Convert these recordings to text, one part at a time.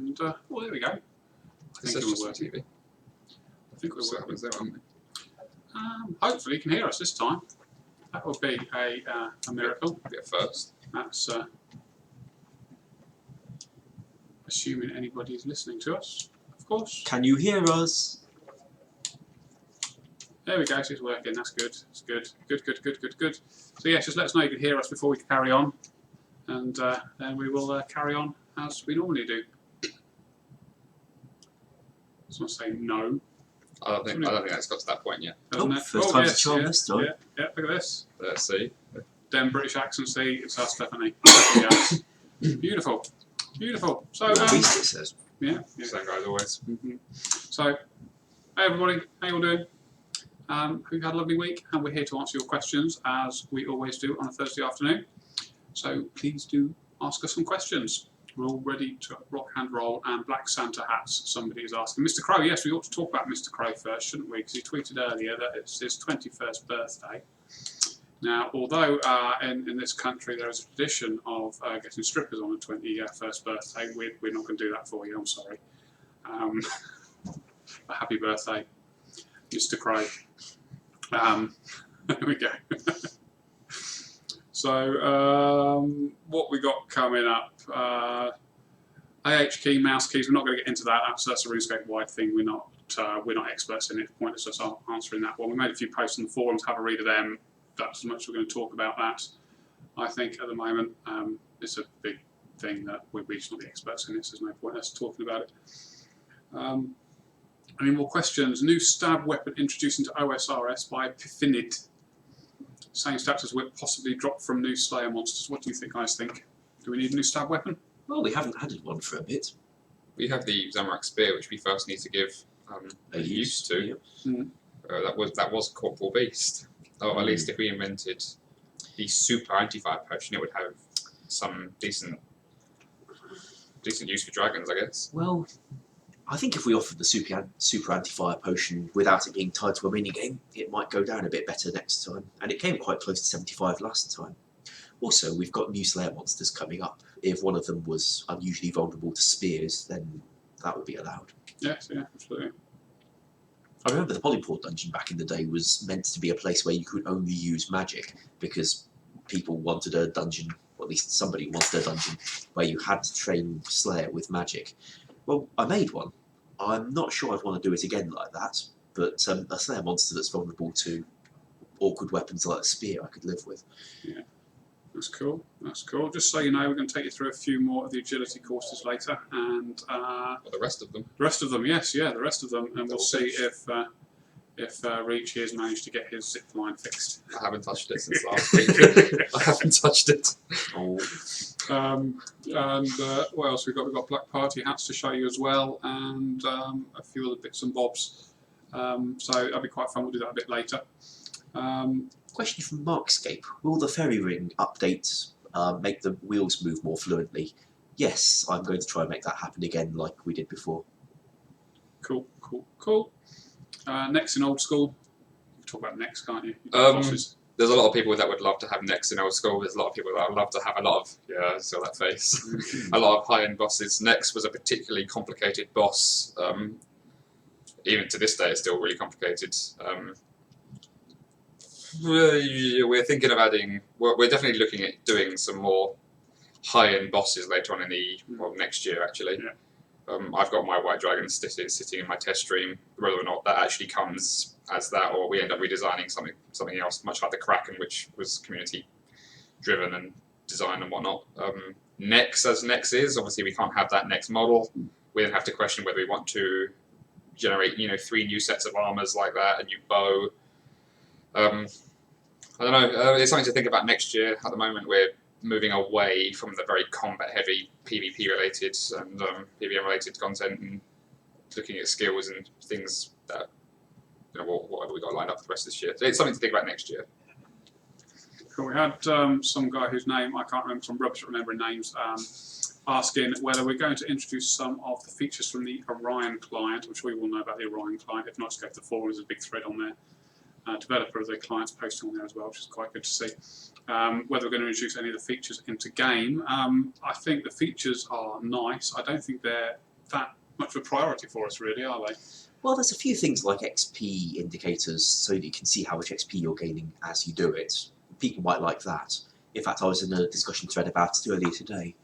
And well, there we go. I think it will work. TV. I think we'll work with that, aren't we? Hopefully you can hear us this time. That would be a miracle. Be a first. That's assuming anybody is listening to us, of course. Can you hear us? There we go, so it's working, that's good. It's good. Good. So yeah, just let us know you can hear us before we carry on. And then we will carry on as we normally do. It's not saying no. I don't think that's got to that point yet. First time to charm this time. Yeah, look at this. Let's see. Dem British accent, see, it's us, Stephanie. Yes. Beautiful. So, At least it says. Yeah. Same guy as always. So, hey everybody, how you all doing? Hope you've had a lovely week, and we're here to answer your questions as we always do on a Thursday afternoon. So please do ask us some questions. We're all ready to rock and roll, and Black Santa hats, somebody is asking. Mr. Crow, yes, we ought to talk about Mr. Crow first, shouldn't we? Because he tweeted earlier that it's his 21st birthday. Now, although in this country there is a tradition of getting strippers on a 21st birthday, we're not going to do that for you, I'm sorry. A happy birthday, Mr. Crow. There we go. So, what we got coming up? AH key, mouse keys. We're not going to get into that. That's a RuneScape wide thing. We're not experts in it. Pointless us answering that one. We made a few posts on the forums. Have a read of them. That's as much as we're going to talk about that. I think at the moment it's a big thing that we're just not the experts in it. So there's no point in us talking about it. Any more questions? New stab weapon introduced into OSRS by Pithinid. Same stats as whip, possibly dropped from new Slayer monsters. What do you guys think? Do we need a new stab weapon? Well, we haven't added one for a bit. We have the Zamorak Spear, which we first need to give a use to. Yep. That was Corporal Beast. Or at least if we invented the super anti-fire potion, it would have some decent use for dragons, I guess. Well, I think if we offered the super anti-fire potion without it being tied to a minigame, it might go down a bit better next time. And it came quite close to 75 last time. Also, we've got new Slayer monsters coming up. If one of them was unusually vulnerable to spears, then that would be allowed. Yes, yeah, absolutely. I remember the Polyport dungeon back in the day was meant to be a place where you could only use magic because people wanted a dungeon, or at least somebody wanted a dungeon, where you had to train Slayer with magic. Well, I made one. I'm not sure I'd want to do it again like that, but a Slayer monster that's vulnerable to awkward weapons like a spear I could live with. Yeah, that's cool. That's cool. Just so you know, we're going to take you through a few more of the agility courses later, and the rest of them. The rest of them, yes, yeah, the rest of them, and we'll see if Reach has managed to get his zip line fixed. I haven't touched it since last week. I haven't touched it. Oh. And what else we've got? We've got Black Party hats to show you as well, and a few other bits and bobs. So that'll be quite fun. We'll do that a bit later. Question from Markscape. Will the Fairy Ring update make the wheels move more fluently? Yes, I'm going to try and make that happen again like we did before. Cool. Next in Old School. You can talk about next, can't you? There's a lot of people that would love to have next in Old School. There's a lot of people that would love to have a lot of, yeah, I saw that face, a lot of high-end bosses. Next was a particularly complicated boss. Even to this day, it's still really complicated. We're thinking of adding, we're definitely looking at doing some more high-end bosses later on in the, well, next year actually. Yeah. I've got my White Dragon sitting in my test stream. Whether or not that actually comes as that, or we end up redesigning something else, much like the Kraken, which was community driven and design and whatnot. Nex, as Nex is, obviously we can't have that Nex model. We then have to question whether we want to generate, 3 new sets of armors like that, a new bow. I don't know. It's something to think about next year. At the moment, we're moving away from the very combat-heavy PvP-related and PvM-related content, and looking at skills and things that, whatever we got lined up for the rest of this year. So it's something to think about next year. Cool. We had some guy whose name I can't remember, some rubbish at remembering names, asking whether we're going to introduce some of the features from the Orion client. I'm sure you all know about the Orion client. If not, just go to the forum. There's a big thread on there. Developer of the clients posting on there as well, which is quite good to see. Whether we're going to introduce any of the features into game, I think the features are nice. I don't think they're that much of a priority for us, really, are they? Well, there's a few things like XP indicators, so that you can see how much XP you're gaining as you do it. People might like that. In fact, I was in a discussion thread about it earlier today.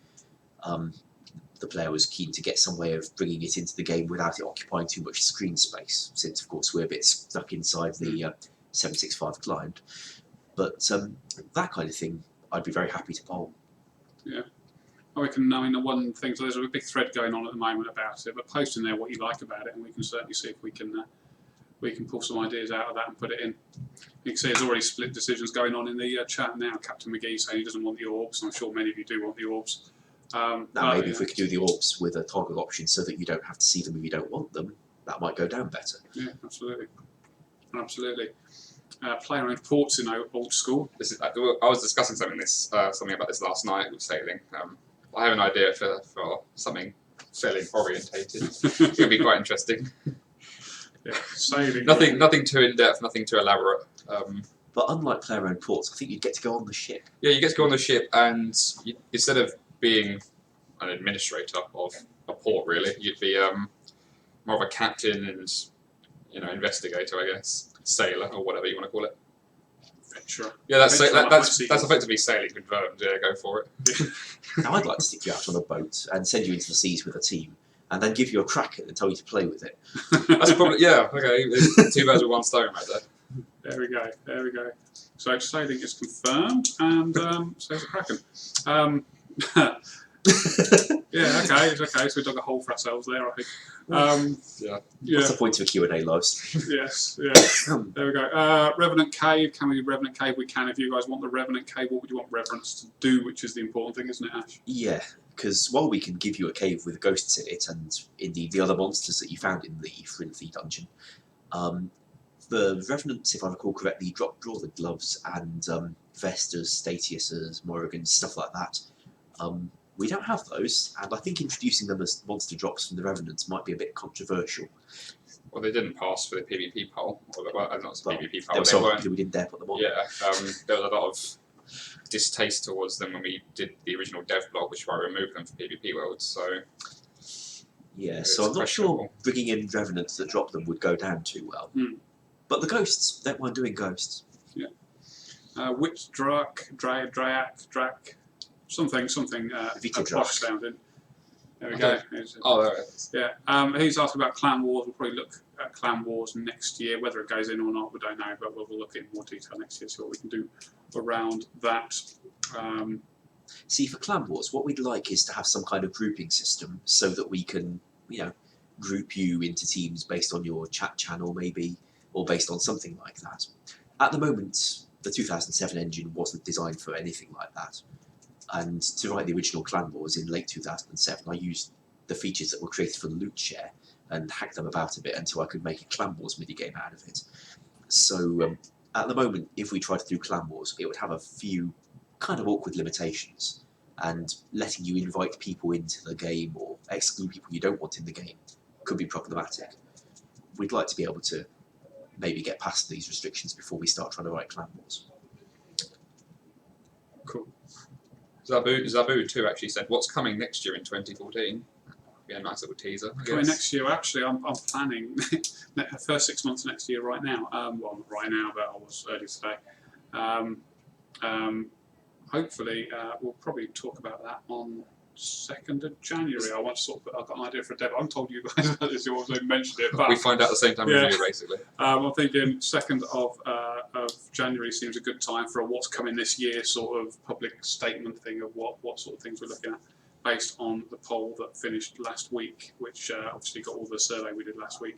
The player was keen to get some way of bringing it into the game without it occupying too much screen space, since, of course, we're a bit stuck inside the 765 client. But that kind of thing, I'd be very happy to poll. Yeah. I reckon, I mean, the one thing, so there's a big thread going on at the moment about it, but post in there what you like about it, and we can certainly see if we can pull some ideas out of that and put it in. You can see there's already split decisions going on in the chat now. Captain McGee saying he doesn't want the orbs, and I'm sure many of you do want the orbs. Now, maybe if we could do the orbs with a toggle option so that you don't have to see them if you don't want them, that might go down better. Yeah, absolutely. Absolutely. Player reports in Old School. This is, I was discussing something about this last night with sailing. I have an idea for something sailing orientated. It's going to be quite interesting. Yeah, sailing. Nothing too in depth, nothing too elaborate. But unlike player-owned ports, I think you'd get to go on the ship. Yeah, you get to go on the ship, and instead of being an administrator of a port, really, you'd be more of a captain and investigator, I guess, sailor or whatever you want to call it. Adventurer. Yeah, that's effectively sailing confirmed. Yeah, go for it. Now, I'd like to stick you out on a boat and send you into the seas with a team, and then give you a kraken and tell you to play with it. That's probably okay. There's 2 birds with 1 stone right there. There we go. There we go. So sailing is confirmed, and so is a kraken. Yeah, okay, it's okay. So we dug a hole for ourselves there, I think. Yeah. What's the point of a Q&A, Lois? Yes, yeah. There we go. Revenant Cave. Can we do Revenant Cave? We can. If you guys want the Revenant Cave, what would you want Revenants to do? Which is the important thing, isn't it, Ash? Yeah, because while we can give you a cave with ghosts in it, and indeed the other monsters that you found in the Frinthi dungeon, the Revenants, if I recall correctly, draw the gloves and Vestas, Statiuses, Morrigans, stuff like that. We don't have those, and I think introducing them as monster drops from the Revenants might be a bit controversial. Well, they didn't pass for the PvP poll. Well, not the PvP poll. They were so popular we didn't dare put them on. Yeah, there was a lot of distaste towards them when we did the original dev blog, which is why we removed them from PvP worlds. So yeah, so I'm not sure bringing in Revenants that drop them would go down too well. But the ghosts, don't mind doing ghosts. Yeah. Witch, Drac. Something posh sounding. There we go. Oh, there it is. Yeah. He's asking about Clan Wars. We'll probably look at Clan Wars next year. Whether it goes in or not, we don't know, but we'll look in more detail next year, see what we can do around that. See, for Clan Wars, what we'd like is to have some kind of grouping system so that we can, group you into teams based on your chat channel, maybe, or based on something like that. At the moment, the 2007 engine wasn't designed for anything like that. And to write the original Clan Wars in late 2007, I used the features that were created for the loot share and hacked them about a bit until I could make a Clan Wars minigame out of it. So at the moment, if we tried to do Clan Wars, it would have a few kind of awkward limitations, and letting you invite people into the game or exclude people you don't want in the game could be problematic. We'd like to be able to maybe get past these restrictions before we start trying to write Clan Wars. Cool. Zabu 2 actually said, "What's coming next year in 2014?" Yeah, nice little teaser. Coming next year, actually, I'm planning the first 6 months next year right now. Well, not right now, but I was earlier today. Hopefully, we'll probably talk about that on 2nd of January. I want to I've got an idea for a dev. I haven't told you guys about this. You also mentioned it. But we find out at the same time as you, basically. I'm thinking 2nd of January seems a good time for a what's coming this year sort of public statement thing of what sort of things we're looking at, based on the poll that finished last week, which obviously got all the survey we did last week.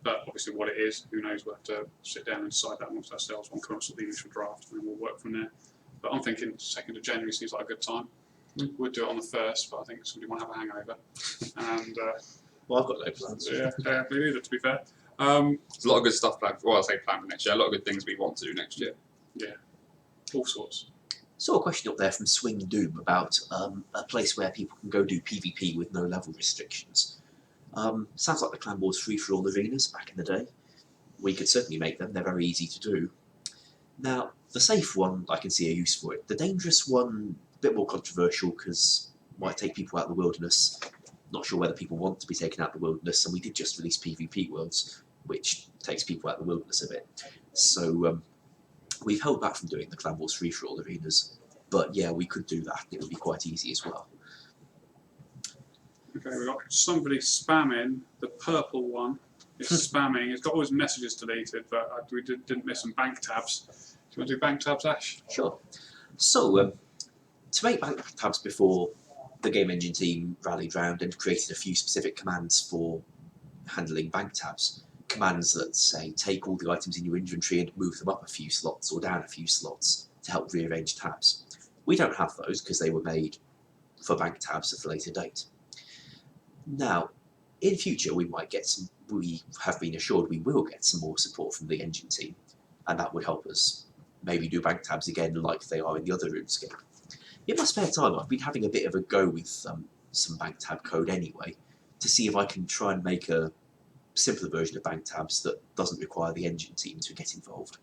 But obviously what it is, who knows, we'll have to sit down and decide that amongst ourselves and come up with the initial draft, and then we'll work from there. But I'm thinking 2nd of January seems like a good time. We'd do it on the 1st, but I think somebody might have a hangover. And well, I've got no plans. Yeah, me neither, to be fair. There's a lot of good stuff planned. Well, I say planned for next year. A lot of good things we want to do next year. Yeah, all sorts. Saw a question up there from Swing Doom about a place where people can go do PvP with no level restrictions. Sounds like the Clan Wars free-for-all arenas back in the day. We could certainly make them. They're very easy to do. Now, the safe one, I can see a use for it. The dangerous one, a bit more controversial because it might take people out of the wilderness. not sure whether people want to be taken out of the wilderness, and we did just release PvP Worlds, which takes people out of the wilderness a bit. So we've held back from doing the Clan Wars free-for-all arenas, but yeah, we could do that. It would be quite easy as well. Okay, we've got somebody spamming. The purple one is spamming. It's got all his messages deleted, but we didn't miss some bank tabs. Do you want to do bank tabs, Ash? Sure. So, to make bank tabs before, the game engine team rallied round and created a few specific commands for handling bank tabs. Commands that say take all the items in your inventory and move them up a few slots or down a few slots to help rearrange tabs. We don't have those because they were made for bank tabs at a later date. Now, in future we have been assured we will get some more support from the engine team, and that would help us maybe do bank tabs again like they are in the other RuneScape. In my spare time I've been having a bit of a go with some bank tab code anyway, to see if I can try and make a simpler version of bank tabs that doesn't require the engine team to get involved,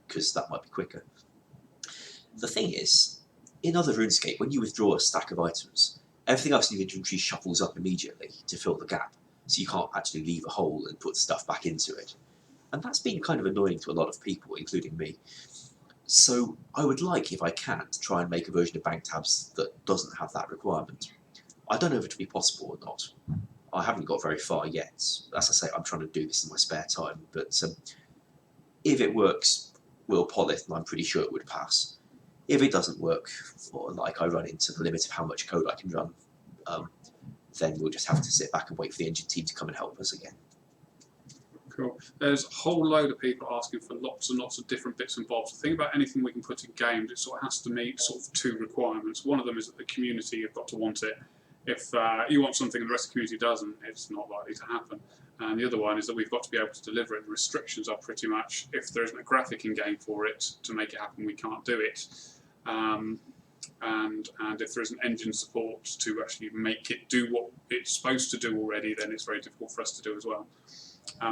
because that might be quicker. The thing is, in other RuneScape, when you withdraw a stack of items, everything else in your inventory shuffles up immediately to fill the gap, so you can't actually leave a hole and put stuff back into it. And that's been kind of annoying to a lot of people, including me. So I would like, if I can, to try and make a version of bank tabs that doesn't have that requirement. I don't know if it will be possible or not. I haven't got very far yet. As I say, I'm trying to do this in my spare time, but if it works, we'll poll it, and I'm pretty sure it would pass. If it doesn't work, or like I run into the limit of how much code I can run, then we'll just have to sit back and wait for the engine team to come and help us again. Cool. There's a whole load of people asking for lots and lots of different bits and bobs. The thing about anything we can put in games, it sort of has to meet sort of two requirements. One of them is that the community have got to want it. If you want something and the rest of the community doesn't, it's not likely to happen. And the other one is that we've got to be able to deliver it. The restrictions are pretty much, if there isn't a graphic in game for it to make it happen, we can't do it. And if there isn't engine support to actually make it do what it's supposed to do already, then it's very difficult for us to do as well.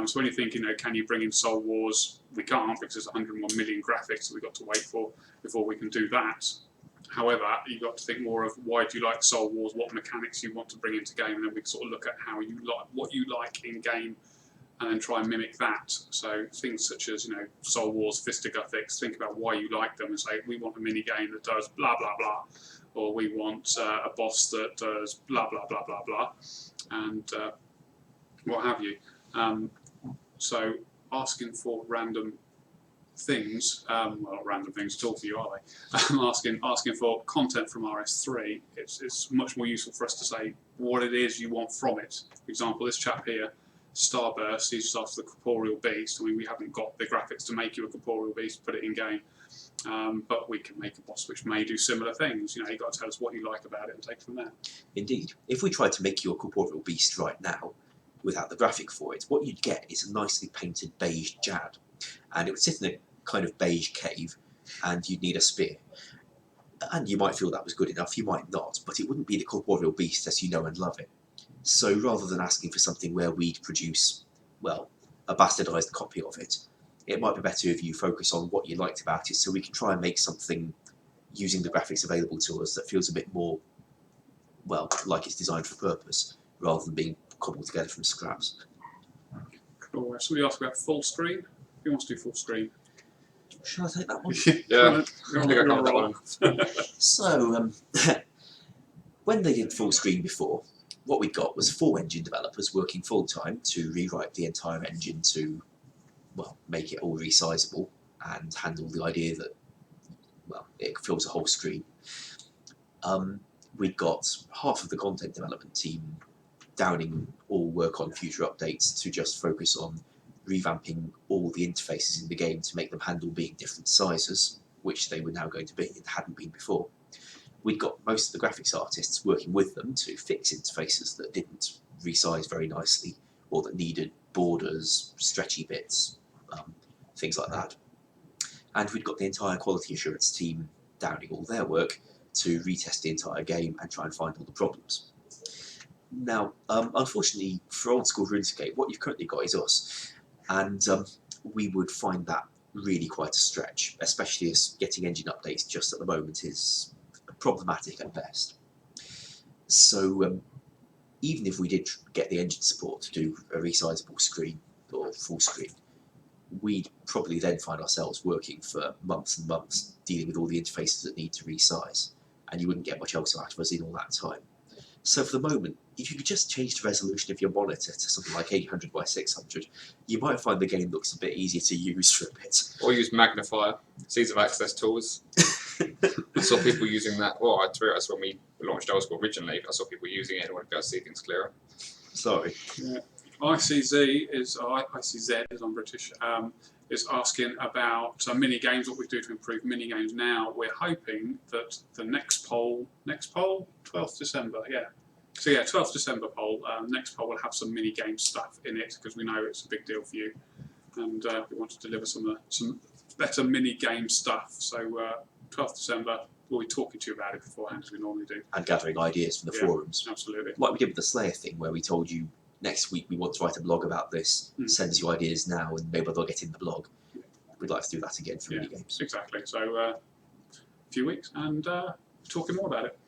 So when you think, can you bring in Soul Wars? We can't, because there's 101 million graphics that we've got to wait for before we can do that. However, you've got to think more of why do you like Soul Wars, what mechanics you want to bring into game, and then we can sort of look at how you like what you like in game, and then try and mimic that. So things such as Soul Wars fisticuffs, think about why you like them and say we want a mini game that does blah blah blah, or we want a boss that does blah blah blah blah blah, and what have you. So asking for random things, well, not random things at all for you, are they? Asking for content from RS3, it's much more useful for us to say what it is you want from it. For example, this chap here, Starburst, he's just after the corporeal beast. I mean, we haven't got the graphics to make you a corporeal beast, put it in game, but we can make a boss which may do similar things. You've got to tell us what you like about it and take it from there. Indeed. If we tried to make you a corporeal beast right now, without the graphic for it, what you'd get is a nicely painted beige Jad, and it would sit in a kind of beige cave, and you'd need a spear. And you might feel that was good enough, you might not, but it wouldn't be the corporeal beast as you know and love it. So rather than asking for something where we'd produce, well, a bastardised copy of it, it might be better if you focus on what you liked about it, so we can try and make something using the graphics available to us that feels a bit more, well, like it's designed for purpose, rather than being cobbled together from scraps. Cool. Somebody asked about full screen. Who wants to do full screen? Shall I take that one? Yeah, I think I covered that one. So, when they did full screen before, what we got was 4 engine developers working full time to rewrite the entire engine to, well, make it all resizable and handle the idea that, well, it fills a whole screen. We got half of the content development team downing all work on future updates to just focus on revamping all the interfaces in the game to make them handle being different sizes, which they were now going to be and hadn't been before. We'd got most of the graphics artists working with them to fix interfaces that didn't resize very nicely or that needed borders, stretchy bits, things like that. And we'd got the entire quality assurance team downing all their work to retest the entire game and try and find all the problems. Now, unfortunately for Old School RuneScape, what you've currently got is us, and we would find that really quite a stretch, especially as getting engine updates just at the moment is problematic at best. So even if we did get the engine support to do a resizable screen or full screen, we'd probably then find ourselves working for months and months dealing with all the interfaces that need to resize, and you wouldn't get much else out of us in all that time. So for the moment, if you could just change the resolution of your monitor to something like 800 by 600, you might find the game looks a bit easier to use for a bit. Or use magnifier, ease of access tools. I saw people using that. Well, I threw it when we launched Old School originally. I saw people using it and wanted to be able to see things clearer. Sorry. Yeah. ICZ is I'm British. Is asking about mini games. What we do to improve mini games now. We're hoping that the next poll, 12th December. Yeah. So yeah, 12th December poll. Next poll will have some mini game stuff in it because we know it's a big deal for you, and we want to deliver some better mini game stuff. So 12th December, we'll be talking to you about it beforehand as we normally do. And gathering ideas from the forums. Absolutely. Like we did with the Slayer thing, where we told you next week we want to write a blog about this, send us your ideas now, and maybe they'll get in the blog. We'd like to do that again for mini games. Exactly. So a few weeks and talking more about it.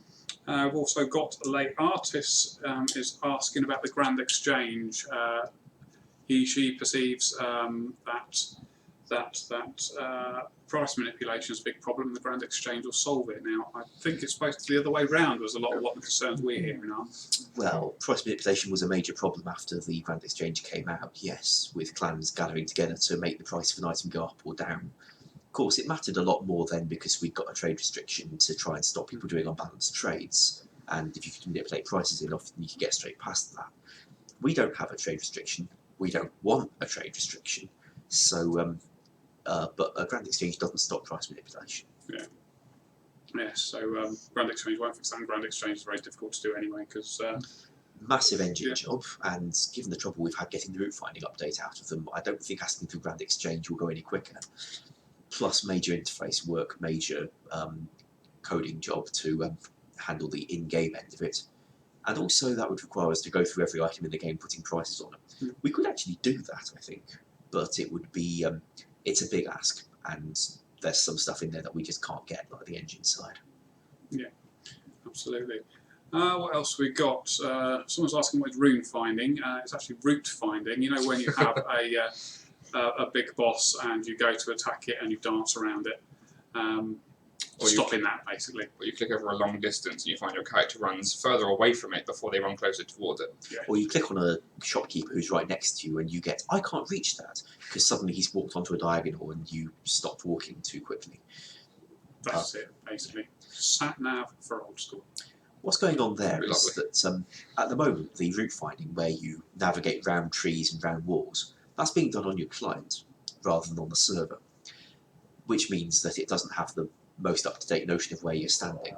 We've also got Late Artist is asking about the Grand Exchange. She perceives that price manipulation is a big problem. The Grand Exchange will solve it. Now, I think it's supposed to be the other way round. Was a lot of what the concerns we're hearing are. Well, price manipulation was a major problem after the Grand Exchange came out, yes, with clans gathering together to make the price of an item go up or down. Of course, it mattered a lot more then because we got a trade restriction to try and stop people doing unbalanced trades, and if you could manipulate prices enough, then you could get straight past that. We don't have a trade restriction. We don't want a trade restriction. So, but a Grand Exchange doesn't stop price manipulation. Yeah. Yes, so Grand Exchange won't fix that, and Grand Exchange is very difficult to do anyway because... massive engine job, and given the trouble we've had getting the route finding update out of them, I don't think asking for Grand Exchange will go any quicker. Plus major interface work, major coding job to handle the in-game end of it. And also that would require us to go through every item in the game putting prices on it. We could actually do that, I think, but it would be, it's a big ask, and there's some stuff in there that we just can't get, like the engine side. Yeah, absolutely. What else we got? Someone's asking what is rune finding. It's actually route finding. You know when you have a big boss and you go to attack it and you dance around it. Stopping that, basically. Or you click over a long distance and you find your character runs further away from it before they run closer towards it. Yeah. Or you click on a shopkeeper who's right next to you and you get, I can't reach that, because suddenly he's walked onto a diagonal and you stopped walking too quickly. That's it, basically. Sat-nav for Old School. What's going on there is that at the moment, the route finding where you navigate round trees and round walls, that's being done on your client rather than on the server, which means that it doesn't have the most up-to-date notion of where you're standing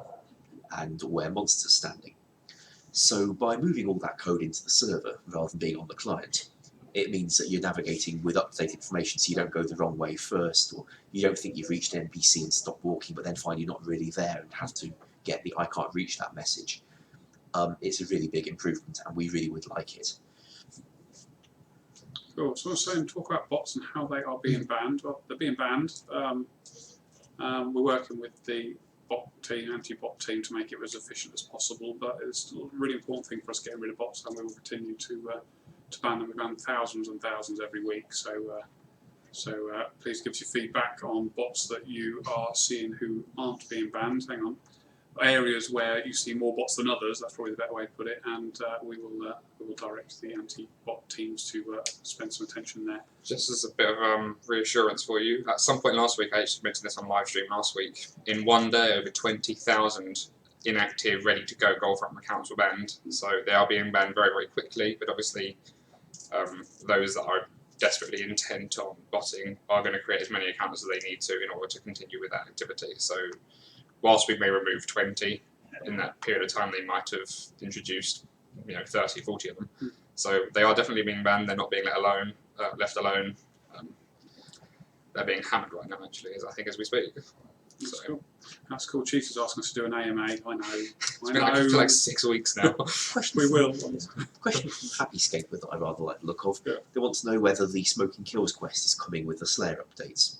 and where monsters are standing. So by moving all that code into the server rather than being on the client, it means that you're navigating with up-to-date information so you don't go the wrong way first, or you don't think you've reached an NPC and stop walking but then find you're not really there and have to get the I can't reach that message. It's a really big improvement and we really would like it. Cool. So I was saying, talk about bots and how they are being banned. Well, they're being banned. We're working with the bot team, anti-bot team, to make it as efficient as possible. But it's still a really important thing for us getting rid of bots, and we will continue to ban them. We ban thousands and thousands every week. So please give us your feedback on bots that you are seeing who aren't being banned. Hang on. Areas where you see more bots than others, that's probably the better way to put it, and we will direct the anti-bot teams to spend some attention there. Just as a bit of reassurance for you, at some point last week, I actually mentioned this on live stream last week, in one day over 20,000 inactive, ready to go Goldfarm accounts were banned, so they are being banned very, very quickly, but obviously those that are desperately intent on botting are going to create as many accounts as they need to in order to continue with that activity. So whilst we may remove 20, in that period of time they might have introduced 30, 40 of them. So they are definitely being banned, they're not being left alone. They're being hammered right now, actually, as we speak. That's cool. That's cool. Cheetah's asking us to do an AMA. I know. It's been for like 6 weeks now. We will. Question from Happyscape that I rather like the look of. Yeah. They want to know whether the Smoking Kills quest is coming with the Slayer updates.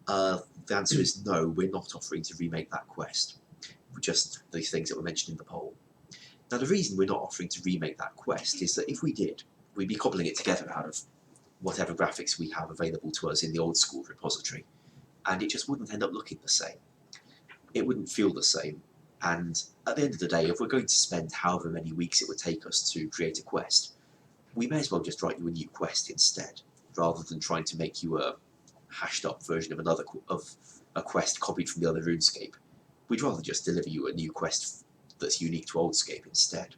The answer is no, we're not offering to remake that quest. Just these things that were mentioned in the poll. Now, the reason we're not offering to remake that quest is that if we did, we'd be cobbling it together out of whatever graphics we have available to us in the Old School repository, and it just wouldn't end up looking the same. It wouldn't feel the same, and at the end of the day, if we're going to spend however many weeks it would take us to create a quest, we may as well just write you a new quest instead, rather than trying to make you a hashed up version of a quest copied from the other RuneScape. We'd rather just deliver you a new quest that's unique to Oldscape instead.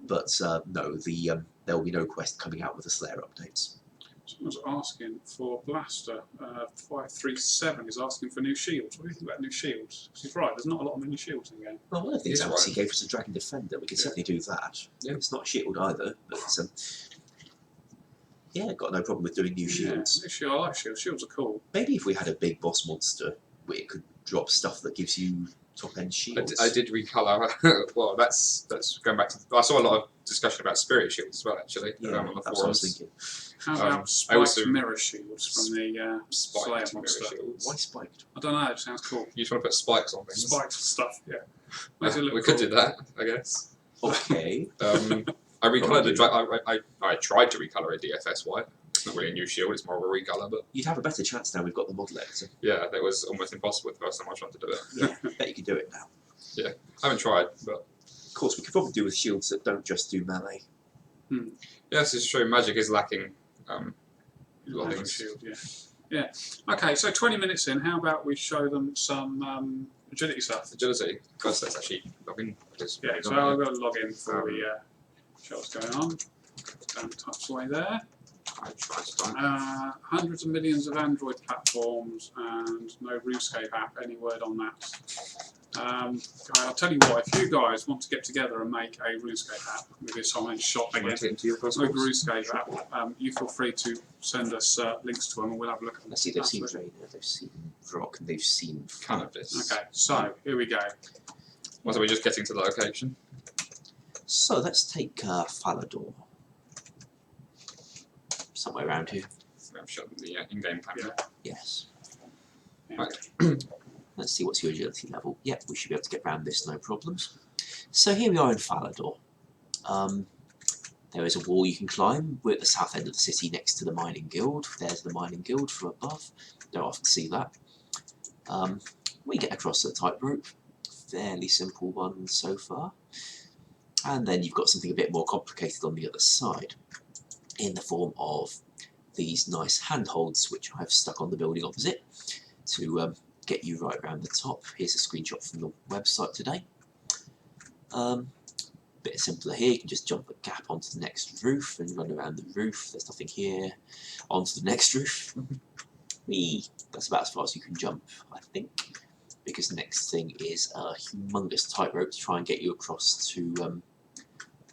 But no, there will be no quest coming out with the Slayer updates. Someone's asking for Blaster. 537 is asking for new shields. What do you think about new shields? He's right, there's not a lot of new shields in the game. Well, one of the things He's obviously right. gave us a Dragon Defender. We can Yeah. certainly do that. Yeah. It's not a shield either, but yeah, got no problem with doing new shields. Yeah, new shield, I like shields. Shields are cool. Maybe if we had a big boss monster where it could drop stuff that gives you top-end shields. I did recolour. Well, that's going back to. I saw a lot of discussion about spirit shields as well, actually. Yeah, on the that's what I was forums. thinking. How I about spiked also- mirror shields from the Slayer Spiked mirror monster? shields. Why spiked? I don't know, it sounds cool. You just want to put spikes on things. Spiked stuff, yeah. Makes it look We cool. could do that, I guess. Okay. I recolored the. Probably. I tried to recolour a DFS white. It's not really a new shield. It's more of a recolour, but You'd have a better chance now we've got the model editor. yeah, that was almost impossible the first time I tried to do it. Yeah, bet you could do it now. I haven't tried, but Of course, we could probably do with shields that don't just do melee. yes, it's true. Magic is lacking. A lot of Magic things. shield, yeah. Yeah. Okay, so 20 minutes in, how about we show them some agility stuff? Agility. Because that's actually login. Yeah, so I've got to log in before we show what's going on. Don't touch away there. I tried to type. Hundreds of millions of Android platforms and no RuneScape app. Any word on that? I'll tell you what, if you guys want to get together and make a RuneScape app, maybe someone shot again, Went into your no possibles. RuneScape app, you feel free to send us links to them and we'll have a look at them. Let's see, they've seen Absolutely. Drainer, they've seen Vrock, and they've seen... Cannabis. Okay, so here we go. Was we just getting to the location? So let's take Falador. Somewhere around here. I've shot the in-game camera. Yes. Yeah. Right. Let's see what's your agility level. Yep, we should be able to get around this, no problems. So here we are in Falador. There is a wall you can climb. We're at the south end of the city next to the mining guild. There's the mining guild from above. Don't often see that. We get across the tightrope. Fairly simple one so far. And then you've got something a bit more complicated on the other side, in the form of these nice handholds which I've stuck on the building opposite to get you right around the top. Here's a screenshot from the website today. Bit simpler here, you can just jump a gap onto the next roof and run around the roof. There's nothing here. Onto the next roof. Whee! That's about as far as you can jump, I think, because the next thing is a humongous tightrope to try and get you across to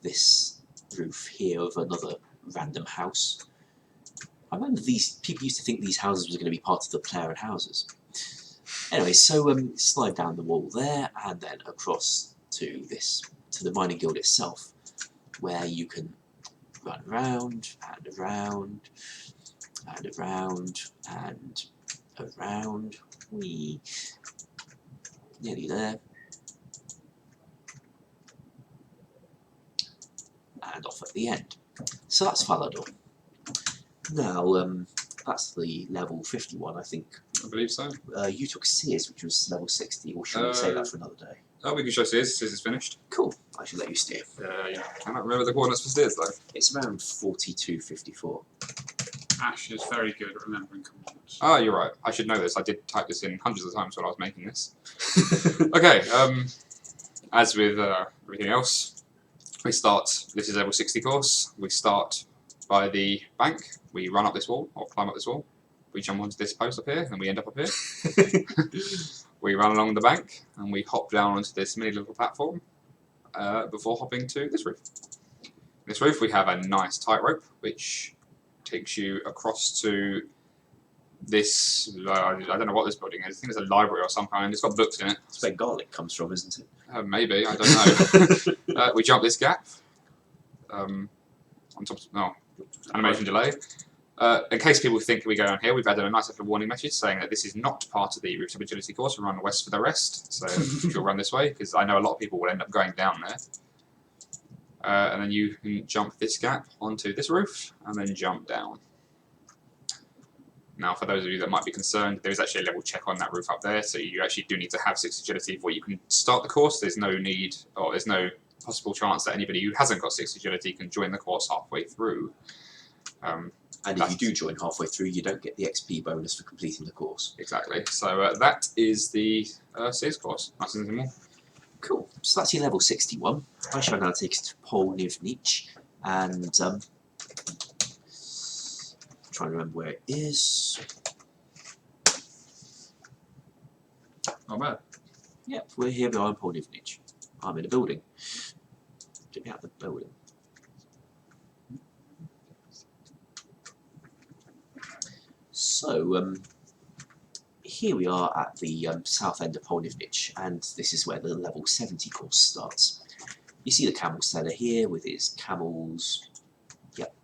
this roof here of another random house. I remember these people used to think these houses were going to be part of the player and houses. Anyway, so slide down the wall there and then across to the mining guild itself, where you can run around and around and around and around. Whee! Nearly there. And off at the end. So that's Falador. Now, that's the level 51, I think. I believe so. You took Sears, which was level 60, or should we say that for another day? Oh, we can show Sears. Sears is finished. Cool, I should let you steer. Yeah. I cannot remember the coordinates for Sears, though. It's around 4254. Ash is very good at remembering coordinates. Ah, you're right. I should know this. I did type this in hundreds of times when I was making this. Okay, as with everything else, we start, this is level 60 course, we start by the bank, we run up this wall, or climb up this wall, we jump onto this post up here, and we end up up here. We run along the bank, and we hop down onto this mini little platform before hopping to this roof. This roof we have a nice tightrope, which takes you across to this, I don't know what this building is, I think it's a library or some kind, it's got books in it. That's where garlic comes from, isn't it? Maybe, I don't know. We jump this gap, on top of, no, animation delay. In case people think we go down here, we've added a nice little warning message saying that this is not part of the RuneScape Agility course, we run west for the rest, so you'll run this way, because I know a lot of people will end up going down there. and then you can jump this gap onto this roof and then jump down. Now, for those of you that might be concerned, there is actually a level check on that roof up there, so you actually do need to have 6 agility before you can start the course. There's no need, or there's no possible chance that anybody who hasn't got 6 agility can join the course halfway through. And if you do join halfway through, you don't get the XP bonus for completing the course. Exactly. So that is the Sears course. Nice and simple. Cool. So that's your level 61. I shall now take us to Polnivnich and trying to remember where it is. Not bad. Yep, we're here behind Polnivnich. I'm in a building. Get me out of the building. So, here we are at the south end of Polnivnich, and this is where the level 70 course starts. You see the camel seller here with his camels. Yep.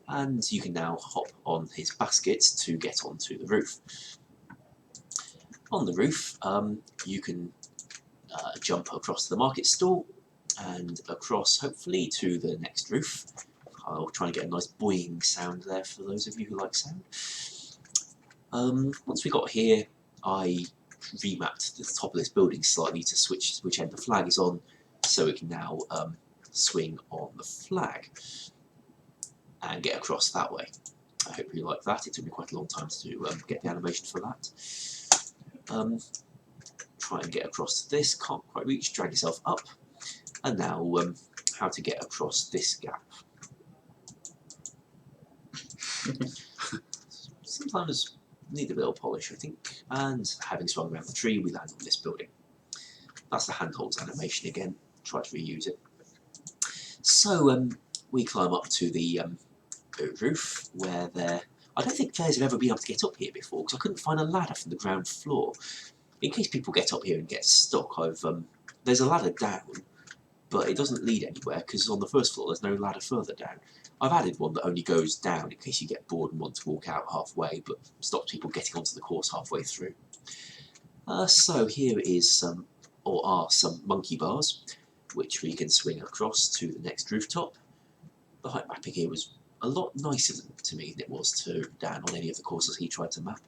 And you can now hop on his baskets to get onto the roof. On the roof, you can jump across the market stall and across, hopefully, to the next roof. I'll try and get a nice boing sound there for those of you who like sound. Once we got here, I remapped the top of this building slightly to switch which end the flag is on, so we can now swing on the flag and get across that way. I hope you like that. It took me quite a long time to get the animation for that. Try and get across to this, can't quite reach, drag yourself up, and now how to get across this gap. Sometimes need a bit of polish, I think, and having swung around the tree, we land on this building. That's the handholds animation again, try to reuse it. So we climb up to the roof, where I don't think players have ever been able to get up here before, because I couldn't find a ladder from the ground floor. In case people get up here and get stuck, there's a ladder down, but it doesn't lead anywhere, because on the first floor there's no ladder further down. I've added one that only goes down in case you get bored and want to walk out halfway, but stops people getting onto the course halfway through. So here is some monkey bars, which we can swing across to the next rooftop. The height mapping here was a lot nicer to me than it was to Dan on any of the courses he tried to map.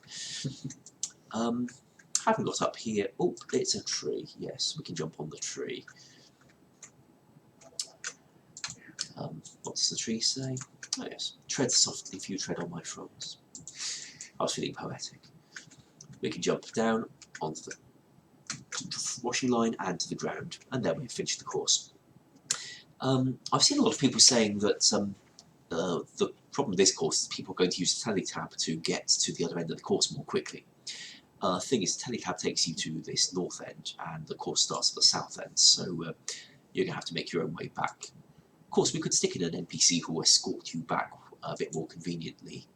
Having got up here, oh, it's a tree. Yes, we can jump on the tree. What does the tree say? Oh yes, tread softly if you tread on my fronds. I was feeling poetic. We can jump down onto the washing line and to the ground, and then we've finished the course. I've seen a lot of people saying that the problem with this course is people are going to use the teletab to get to the other end of the course more quickly. The thing is, the teletab takes you to this north end, and the course starts at the south end, so you're going to have to make your own way back. Of course, we could stick in an NPC who will escort you back a bit more conveniently,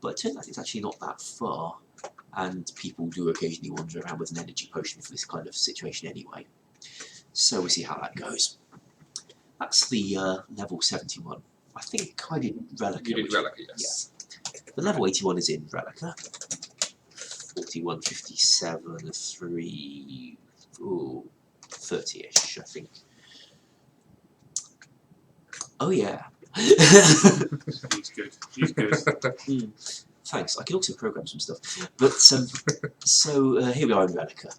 but it turns out it's actually not that far, and people do occasionally wander around with an energy potion for this kind of situation anyway. So we'll see how that goes. That's the level 71. I think I did Relica. You did Relica, yes. Yeah. The level 81 is in Relica. 41, 57, 3, 30-ish, I think. Oh yeah. He's good. He's good. Thanks. I can also program some stuff. But so here we are in Relica.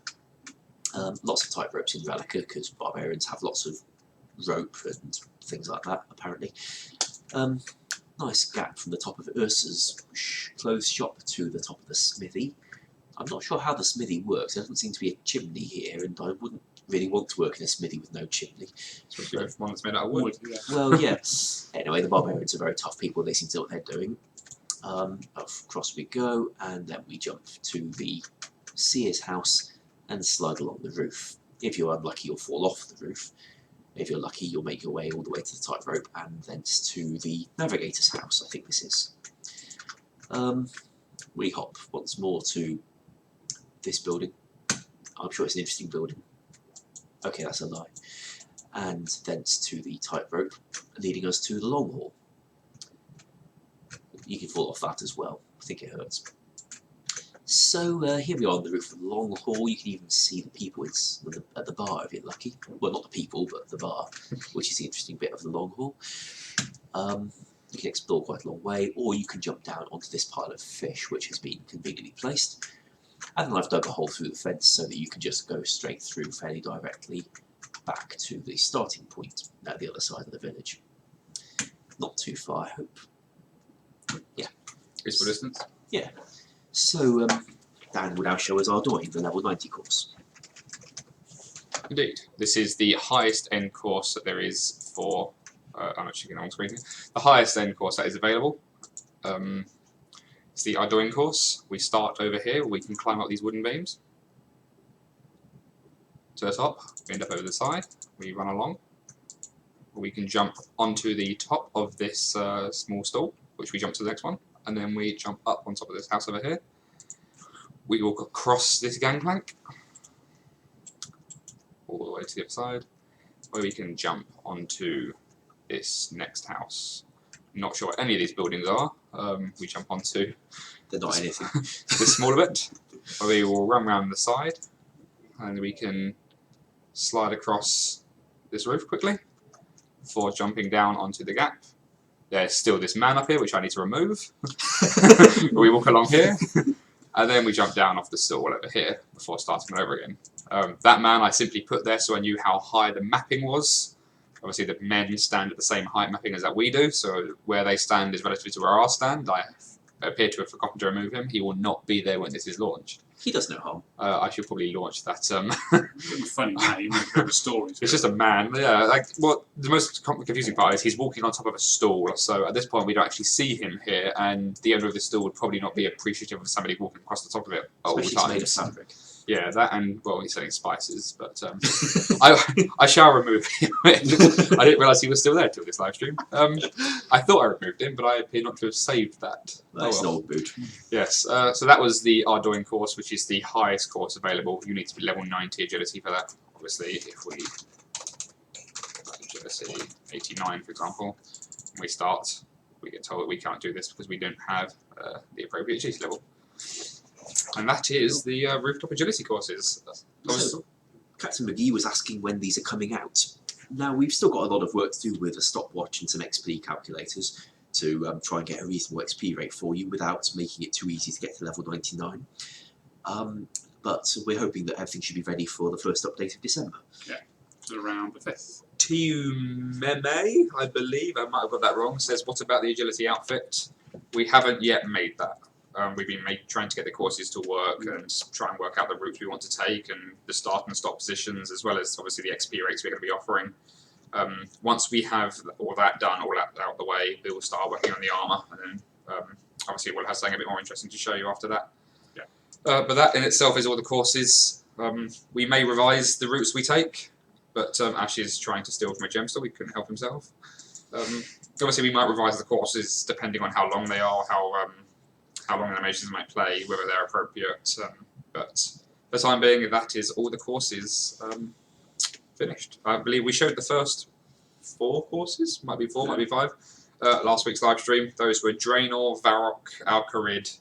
Lots of type ropes in Relica because barbarians have lots of rope and things like that. Apparently, nice gap from the top of Ursa's clothes shop to the top of the smithy. I'm not sure how the smithy works. There doesn't seem to be a chimney here, and I wouldn't really want to work in a smithy with no chimney. Especially if one that's made out of wood. Yeah. Well, yeah. Anyway, the barbarians are very tough people. They seem to know what they're doing. Across we go, and then we jump to the seer's house and slide along the roof. If you're unlucky, you'll fall off the roof. If you're lucky, you'll make your way all the way to the tightrope and thence to the navigator's house, I think this is. We hop once more to this building. I'm sure it's an interesting building. Okay, that's a lie. And thence to the tightrope, leading us to the long hall. You can fall off that as well. I think it hurts. So here we are on the roof of the long hall. You can even see the people at the bar if you're lucky. Well, not the people, but the bar, which is the interesting bit of the long hall. You can explore quite a long way, or you can jump down onto this pile of fish, which has been conveniently placed. And then I've dug a hole through the fence so that you can just go straight through fairly directly back to the starting point at the other side of the village. Not too far, I hope. Yeah. Reasonable distance. Yeah. So Dan will now show us our doing the level 90 course. Indeed. This is the highest end course that there is for... I'm actually going on screen here. The highest end course that is available. It's the Arduin course. We start over here. We can climb up these wooden beams to the top. We end up over the side. We run along. We can jump onto the top of this small stool, which we jump to the next one. And then we jump up on top of this house over here. We walk across this gangplank all the way to the other side, where we can jump onto this next house. Not sure what any of these buildings are. We jump onto They're not anything. this smaller bit, where we will run around the side, and we can slide across this roof quickly before jumping down onto the gap. There's still this man up here, which I need to remove. We walk along here, and then we jump down off the stool over here before starting over again. That man I simply put there so I knew how high the mapping was. Obviously the men stand at the same height mapping as that we do, so where they stand is relative to where I stand. I appear to have forgotten to remove him. He will not be there when this is launched. He does no harm. I should probably launch that. Funny name, the stories. It's just a man, yeah. Like, what the most confusing part is he's walking on top of a stool. So at this point, we don't actually see him here, and the owner of the stool would probably not be appreciative of somebody walking across the top of it all the Especially it's time. made of fabric. Yeah, that, and well, he's selling spices, but I shall remove him. I didn't realise he was still there till this live stream. I thought I removed him, but I appear not to have saved that. That's an old boot. Yes, so that was the Arduin course, which is the highest course available. You need to be level 90 agility for that. Obviously, if we agility 89, for example, when we start, we get told that we can't do this because we don't have the appropriate agility level. And that is the rooftop agility courses. So, Captain McGee was asking when these are coming out. Now, we've still got a lot of work to do with a stopwatch and some XP calculators to try and get a reasonable XP rate for you without making it too easy to get to level 99. But we're hoping that everything should be ready for the first update of December. Yeah, so around the 5th. Meme, I believe, I might have got that wrong, says, what about the agility outfit? We haven't yet made that. We've been trying to get the courses to work and try and work out the routes we want to take and the start and stop positions, as well as obviously the XP rates we're going to be offering. Once we have all that done, all that out the way, we will start working on the armour, and then obviously we'll have something a bit more interesting to show you after that. Yeah. But that in itself is all the courses. We may revise the routes we take, but Ash is trying to steal from a gemstone. He couldn't help himself. Obviously, we might revise the courses depending on how long they are, how long animations might play, whether they're appropriate. But for the time being, that is all the courses finished. I believe we showed the first 4 courses, might be 4, might be 5, last week's live stream. Those were Draenor, Varrock, Alcarid,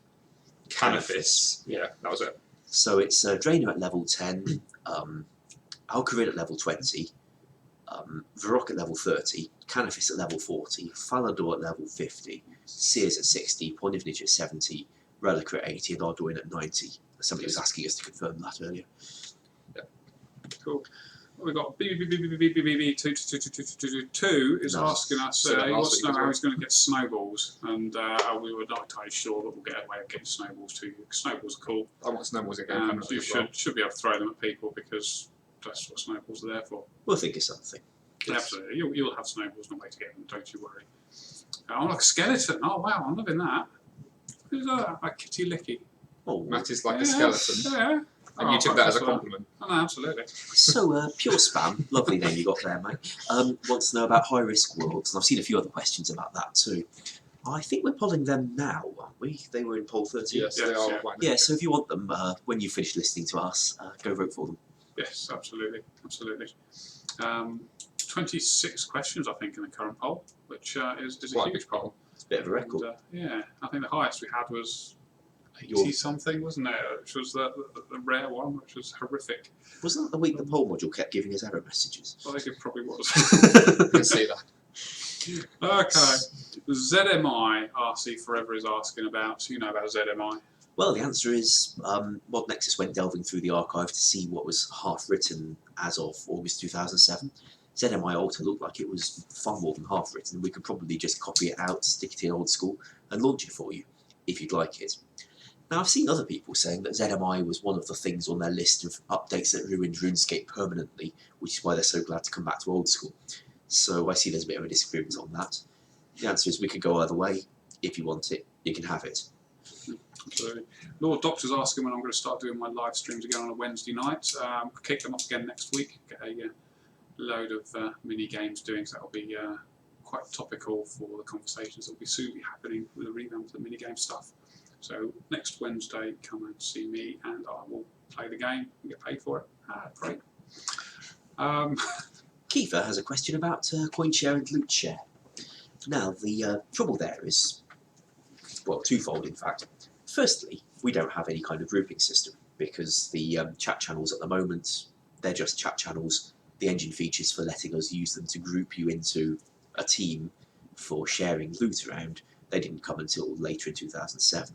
Canifis. Yeah, that was it. So it's Draenor at level 10, Alcarid at level 20, Varrock at level 30, Canifis at level 40, Falador at level 50, Sears at 60, Ponivnich at 70, Reliquar at 80, and Arduin at 90. Somebody was asking us to confirm that earlier. Yeah. Cool. We've got BBBBBBB2 is asking us, he wants to know how he's going to get snowballs, and we were not entirely sure, but we'll get a way of getting snowballs to you. Snowballs are cool. I want snowballs again. And you should be able to throw them at people because that's what snowballs are there for. We'll think of something. Yes. Absolutely. You'll have snowballs, no way to get them, don't you worry. Oh, like a skeleton. Oh, wow, I'm loving that. Who's that? A kitty licky. Oh, That is like a skeleton. Yeah. And you took that as a compliment. Oh, no, absolutely. So, Pure Spam, lovely name you got there, mate, wants to know about high-risk worlds, and I've seen a few other questions about that too. I think we're polling them now, aren't we? They were in poll 13. Yes, they are. Yeah, so if you want them, when you finish listening to us, go vote for them. Yes, absolutely. Absolutely. 26 questions, I think, in the current poll, which is a Quite a huge big poll. It's a bit of a record. And, yeah, I think the highest we had was 80 something, wasn't it? Which was the rare one, which was horrific. Wasn't that the week the poll module kept giving us error messages? I think it probably was. I can see that. Okay. ZMI, RC Forever is asking about. So you know about ZMI. Well, the answer is Mod Nexus went delving through the archive to see what was half written as of August 2007. ZMI Alta looked like it was far more than half written. We could probably just copy it out, stick it in Old School, and launch it for you, if you'd like it. Now, I've seen other people saying that ZMI was one of the things on their list of updates that ruined RuneScape permanently, which is why they're so glad to come back to Old School. So I see there's a bit of a disagreement on that. The answer is we could go either way. If you want it, you can have it. Absolutely. Lord Doctor's asking when I'm going to start doing my live streams again on a Wednesday night. Kick them up again next week. Get a load of mini games doing, so that'll be quite topical for the conversations that will be soon be happening with the revamp of the mini game stuff. So next Wednesday, come and see me, and I will play the game and get paid for it. Great. Kiefer has a question about coin share and loot share. Now, the trouble there is, well, twofold in fact. Firstly, we don't have any kind of grouping system because the chat channels at the moment, they're just chat channels. The engine features for letting us use them to group you into a team for sharing loot around, they didn't come until later in 2007.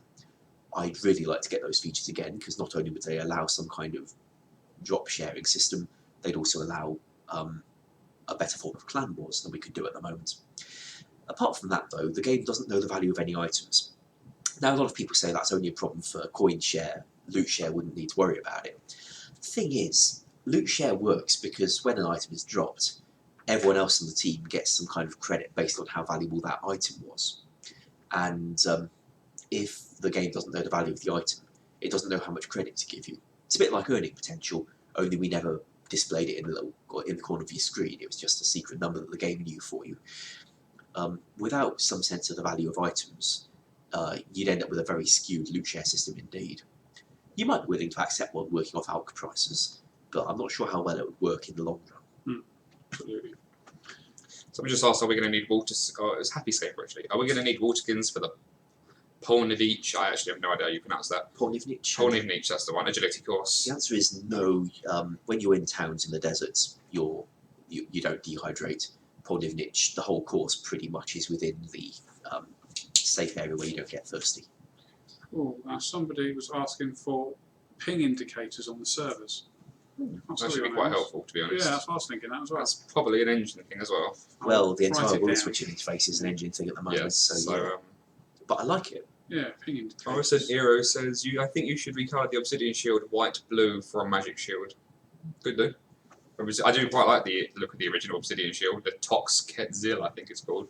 I'd really like to get those features again because not only would they allow some kind of drop sharing system, they'd also allow a better form of clan wars than we could do at the moment. Apart from that though, the game doesn't know the value of any items. Now a lot of people say that's only a problem for coin share, loot share wouldn't need to worry about it. The thing is, loot share works because when an item is dropped, everyone else on the team gets some kind of credit based on how valuable that item was. And if the game doesn't know the value of the item, it doesn't know how much credit to give you. It's a bit like earning potential, only we never displayed it in the corner of your screen. It was just a secret number that the game knew for you. Without some sense of the value of items, you'd end up with a very skewed loot share system indeed. You might be willing to accept one working off alc prices, but I'm not sure how well it would work in the long run. Absolutely. Someone just asked, are we going to need water? Oh, it was Happyscape actually. Are we going to need waterskins for the Polnivich? I actually have no idea how you pronounce that. Polnivich? Polnivich, that's the one. Agility course. The answer is no. When you're in towns in the deserts, you don't dehydrate. Polnivich, the whole course pretty much is within the safe area where you don't get thirsty. Oh, somebody was asking for ping indicators on the servers. That should be quite helpful, to be honest. Yeah, that's what I was thinking that as well. That's probably an engine thing as well. Well, the Write entire it rule down. switching interface is an engine thing at the moment, Yes, so yeah. But I like it. Yeah, ping indicators. Morrison Eero says, I think you should recolour the Obsidian Shield white-blue for a Magic Shield. Good do. I do quite like the look of the original Obsidian Shield, the Tox Ketzil, I think it's called.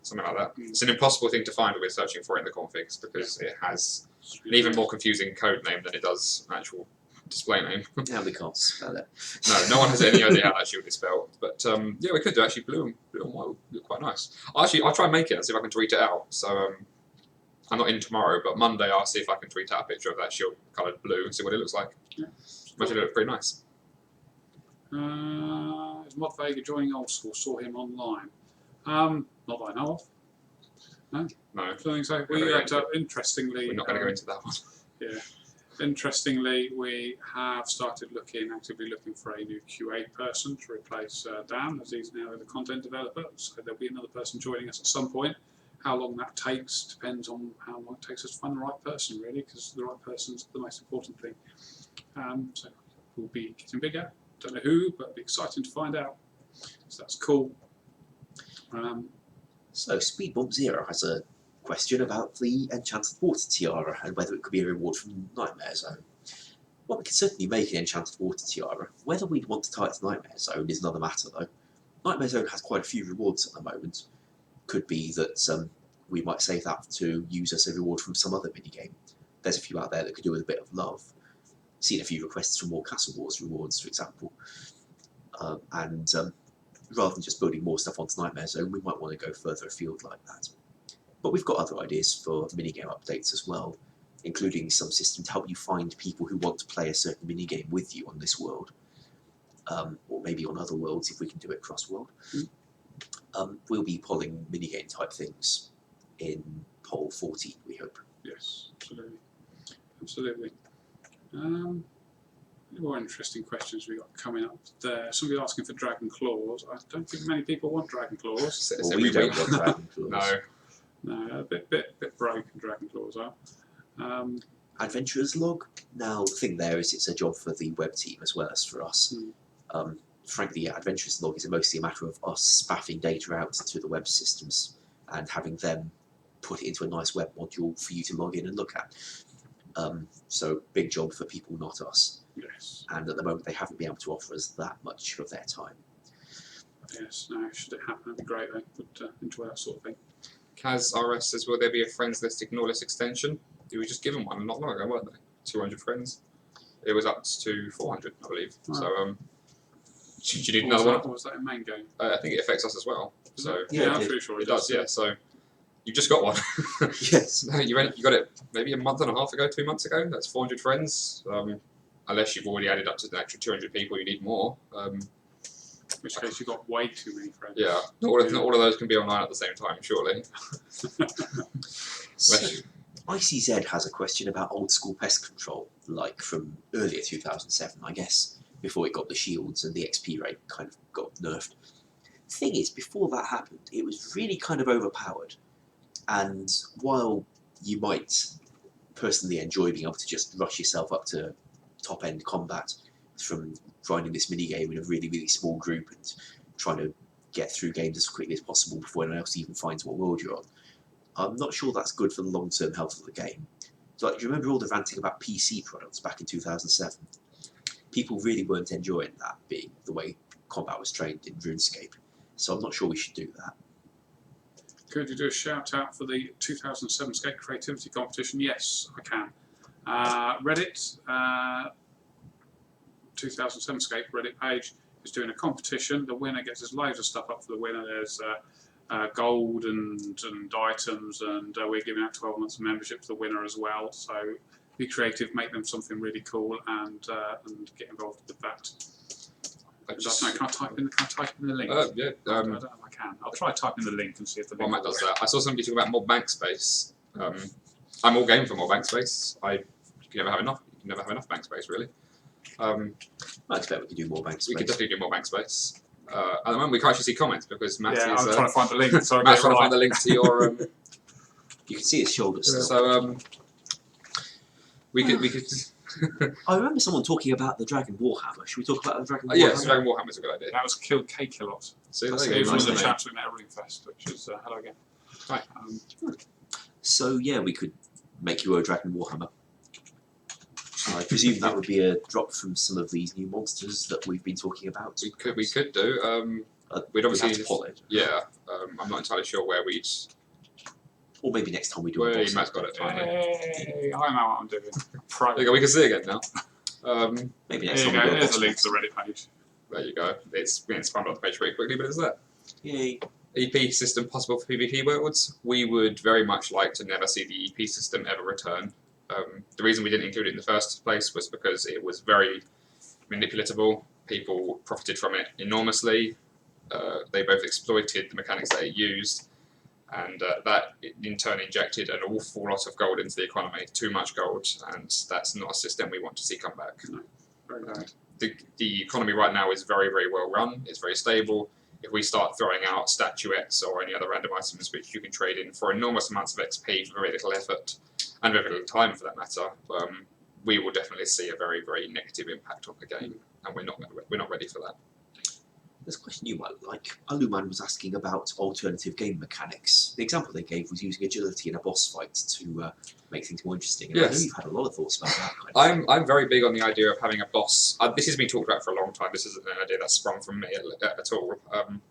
Something like that. It's an impossible thing to find when we're searching for it in the configs because it has an even more confusing code name than it does an actual display name. Yeah, we can't spell it. No one has any idea how that shield is spelled. But yeah, we could do actually. Blue and white would look quite nice. I'll try and make it and see if I can tweet it out. So I'm not in tomorrow, but Monday I'll see if I can tweet out a picture of that shield coloured blue and see what it looks like. Yeah. Imagine it looks pretty nice. Is Mod Vega joining Old School? Saw him online. Not that I know of. No. No, I think so. Interestingly, we're not going to go into that one. Yeah. Interestingly, we have started actively looking for a new QA person to replace Dan, as he's now the content developer. So there'll be another person joining us at some point. How long that takes depends on how long it takes us to find the right person, really, because the right person's the most important thing. So we'll be getting bigger. Don't know who, but it'll be exciting to find out. So that's cool. So Speed Bump Zero has a question about the Enchanted Water Tiara and whether it could be a reward from Nightmare Zone. Well, we could certainly make an Enchanted Water Tiara. Whether we'd want to tie it to Nightmare Zone is another matter, though. Nightmare Zone has quite a few rewards at the moment. Could be that we might save that to use as a reward from some other minigame. There's a few out there that could do with a bit of love. Seen a few requests for more Castle Wars rewards, for example. Rather than just building more stuff onto Nightmare Zone, we might want to go further afield like that. But we've got other ideas for minigame updates as well, including some system to help you find people who want to play a certain minigame with you on this world, or maybe on other worlds if we can do it cross-world. We'll be polling minigame type things in poll 14, we hope. Yes, absolutely. absolutely. Any more interesting questions we got coming up there? Somebody asking for dragon claws. I don't think many people want dragon claws. It's Well, every we don't week. want dragon claws. No. No, a bit broken. Dragon claws are. Adventurers log. Now the thing there is, it's a job for the web team as well as for us. Frankly, yeah, Adventurers log is mostly a matter of us spaffing data out to the web systems and having them put it into a nice web module for you to log in and look at. So big job for people, not us. Yes. And at the moment, they haven't been able to offer us that much of their time. Yes. No. Should it happen, that'd be great. Though. Would enjoy that sort of thing. Kaz RS says, will there be a friends list ignore list extension? You were just given one not long ago, weren't they? 200 friends. It was up to 400, I believe. Right. So, should you need another one? Or was that in main game? I think it affects us as well. So Yeah, I'm it pretty sure it does. Yeah. So you just got one. Yes. No, you got it maybe a month and a half ago, 2 months ago. That's 400 friends. Unless you've already added up to the extra 200 people, you need more. In which case you've got way too many friends. Yeah, not all of those can be online at the same time, surely. So, ICZ has a question about old school pest control, like from earlier 2007, I guess, before it got the shields and the XP rate kind of got nerfed. The thing is, before that happened, it was really kind of overpowered. And while you might personally enjoy being able to just rush yourself up to top-end combat from grinding this minigame in a really, really small group and trying to get through games as quickly as possible before anyone else even finds what world you're on, I'm not sure that's good for the long-term health of the game. So, like, do you remember all the ranting about PC products back in 2007? People really weren't enjoying that being the way combat was trained in RuneScape. So I'm not sure we should do that. Could you do a shout out for the 2007 Skate Creativity Competition? Yes, I can. Reddit, 2007 Skate Reddit page is doing a competition. The winner gets loads of stuff up for the winner. There's gold and items, and we're giving out 12 months of membership to the winner as well. So be creative, make them something really cool, and get involved with that. Can I type in the link? Yeah. I don't know if I can. I'll try typing the link and see if the Well, link Matt does works. that. I saw somebody talk about more bank space. I'm all game for more bank space. You can never have enough. You can never have enough bank space, really. I expect we could do more bank space. We could definitely do more bank space. At the moment, we can't actually see comments because Matt Yeah, is. I'm trying to find the link. So Matt's trying to find the link to your. You can see his shoulders still. So we could. I remember someone talking about the Dragon Warhammer. Should we talk about the Dragon Warhammer? Yes, Dragon Warhammer's a good idea. That was killed K-Kilot. See, That's there you the go. one of the Nice chaps we met at RuneFest, which is hello again. Right. So yeah, we could make you a Dragon Warhammer. I presume that would be a drop from some of these new monsters that we've been talking about. We could do. We'd obviously. have to pull it. Yeah. I'm not entirely sure where we'd. Or maybe next time we do Where a boss. Matt's got it. Finally. Hey, I know what I'm doing. Pro. There you go. We can see it again now. Maybe There next you time go. we do a There's boss a link to fight. the Reddit page. There you go. It's being spammed off the page pretty quickly, but it's there. Yay. EP system possible for PvP worlds. We would very much like to never see the EP system ever return. The reason we didn't include it in the first place was because it was very manipulatable. People profited from it enormously. They both exploited the mechanics that it used, and that in turn injected an awful lot of gold into the economy, too much gold, and that's not a system we want to see come back. No, very bad. The economy right now is very, very well run. It's very stable. If we start throwing out statuettes or any other random items which you can trade in for enormous amounts of XP for very little effort, and very little time for that matter, we will definitely see a very, very negative impact on the game, and we're not ready for that. There's a question you might like. Aluman was asking about alternative game mechanics. The example they gave was using agility in a boss fight to make things more interesting. And I know Yes. you've had a lot of thoughts about that kind of thing. I'm very big on the idea of having a boss. This has been talked about for a long time. This isn't an idea that's sprung from me at all.